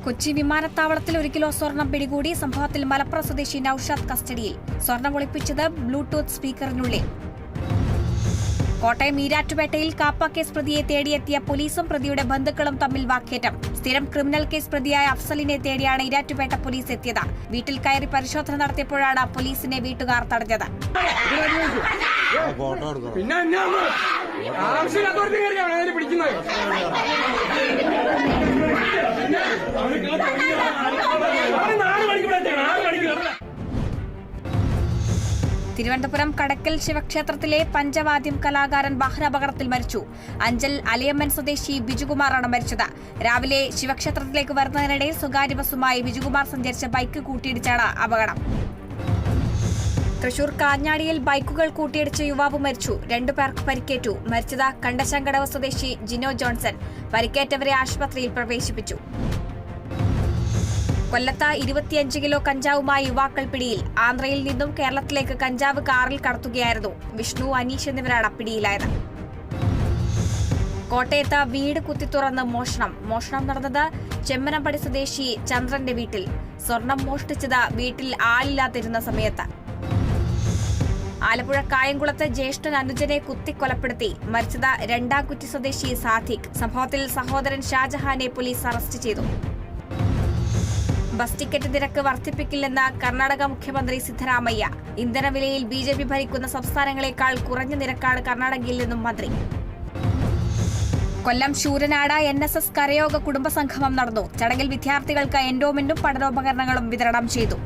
കൊച്ചി വിമാനത്താവളത്തിൽ 1 കിലോ സ്വർണം പിടികൂടി. സംഭവത്തിൽ മലപ്പുറം സ്വദേശി നൌഷാദ് കസ്റ്റഡിയിൽ. സ്വർണം ഒളിപ്പിച്ചത് ബ്ലൂടൂത്ത് സ്പീക്കറിനുള്ളിൽ. കോട്ടയം ഈരാറ്റുപേട്ടയിൽ കാപ്പ കേസ് പ്രതിയെ തേടിയെത്തിയ പോലീസും പ്രതിയുടെ ബന്ധുക്കളും തമ്മിൽ വാക്കേറ്റം. സ്ഥിരം ക്രിമിനൽ കേസ് പ്രതിയായ അഫ്സലിനെ തേടിയാണ് ഈരാറ്റുപേട്ട പോലീസ് എത്തിയത്. വീട്ടിൽ കയറി പരിശോധന നടത്തിയപ്പോഴാണ് പോലീസിനെ വീട്ടുകാർ തടഞ്ഞത്. തിരുവനന്തപുരം കടക്കൽ ശിവക്ഷേത്രത്തിലെ പഞ്ചവാദ്യം കലാകാരൻ വാഹനാപകടത്തിൽ മരിച്ചു. അഞ്ചൽ അലിയമ്മൻ സ്വദേശി ബിജുകുമാറാണ് മരിച്ചത്. രാവിലെ ശിവക്ഷേത്രത്തിലേക്ക് വരുന്നതിനിടെ സ്വകാര്യ ബസുമായി ബിജുകുമാർ സഞ്ചരിച്ച ബൈക്ക് കൂട്ടിയിടിച്ചാണ് അപകടം. തൃശൂർ കാഞ്ഞാടിയിൽ ബൈക്കുകൾ കൂട്ടിയിടിച്ച് യുവാവ് മരിച്ചു. 2 പേർക്ക് പരിക്കേറ്റു. മരിച്ചത് കണ്ടശങ്കടവ് സ്വദേശി ജിനോ ജോൺസൺ. പരിക്കേറ്റവരെ ആശുപത്രിയിൽ പ്രവേശിപ്പിച്ചു. കൊല്ലത്ത് 25 കിലോ കഞ്ചാവുമായി യുവാക്കൾ പിടിയിൽ. ആന്ധ്രയിൽ നിന്നും കേരളത്തിലേക്ക് കഞ്ചാവ് കാറിൽ കടത്തുകയായിരുന്നു. വിഷ്ണു, അനീഷ് എന്നിവരാണ് പിടിയിലായത്. കോട്ടയത്ത് വീട് കുത്തിത്തുറന്ന് മോഷണം. മോഷണം നടന്നത് ചെമ്മനമ്പടി സ്വദേശി ചന്ദ്രന്റെ വീട്ടിൽ. സ്വർണം മോഷ്ടിച്ചത് വീട്ടിൽ ആളില്ലാതിരുന്ന സമയത്ത്. ആലപ്പുഴ കായംകുളത്ത് ജ്യേഷ്ഠൻ അനുജനെ കുത്തിക്കൊലപ്പെടുത്തി. മരിച്ചത് രണ്ടാംകുറ്റി സ്വദേശി സാദിഖ്. സംഭവത്തിൽ സഹോദരൻ ഷാജഹാനെ പോലീസ് അറസ്റ്റ് ചെയ്തു. ബസ് ടിക്കറ്റ് നിരക്ക് വർദ്ധിപ്പിക്കില്ലെന്ന് കർണാടക മുഖ്യമന്ത്രി സിദ്ധരാമയ്യ. ഇന്ധനവിലയിൽ ബിജെപി ഭരിക്കുന്ന സംസ്ഥാനങ്ങളെക്കാൾ കുറഞ്ഞ നിരക്കാണ് കർണാടകയിൽ നിന്നും മന്ത്രി. കൊല്ലം ശൂരനാട് NSS കരയോഗ കുടുംബസംഗമം നടന്നു. ചടങ്ങിൽ വിദ്യാർത്ഥികൾക്ക് എൻഡോമെന്റും പഠനോപകരണങ്ങളും വിതരണം ചെയ്തു.